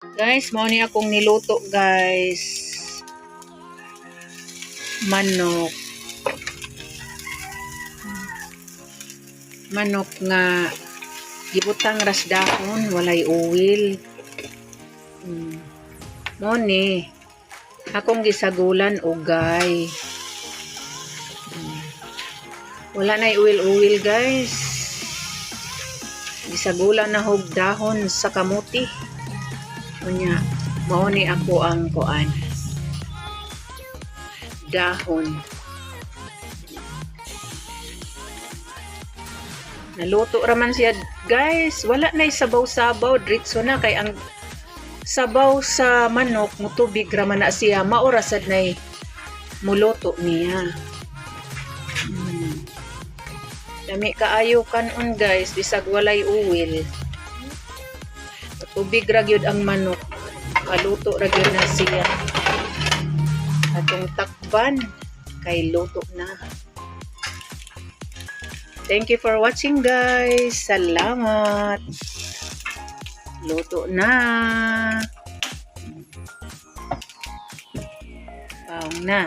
Guys, mao ni akong niluto, guys. Manok. Manok nga gibutang ras dahon, walay oil. Mao ni akong gisagulan ugay. Wala na oil, guys. Gisagulan na hog dahon sa kamuti. Unya, mao ni ako ang kuan. Dahon. Naluto raman siya, guys. Wala na sabaw-sabaw, diretso na kay ang sabaw sa manok mutubig raman na siya, maorasad na muluto niya. Dami kaayo kanon, guys, bisag walay oil. Tubig ra gyud ang manok. Maluto ra gyud na siya. Atong takpan kay luto na. Thank you for watching, guys. Salamat. Luto na. Paong na.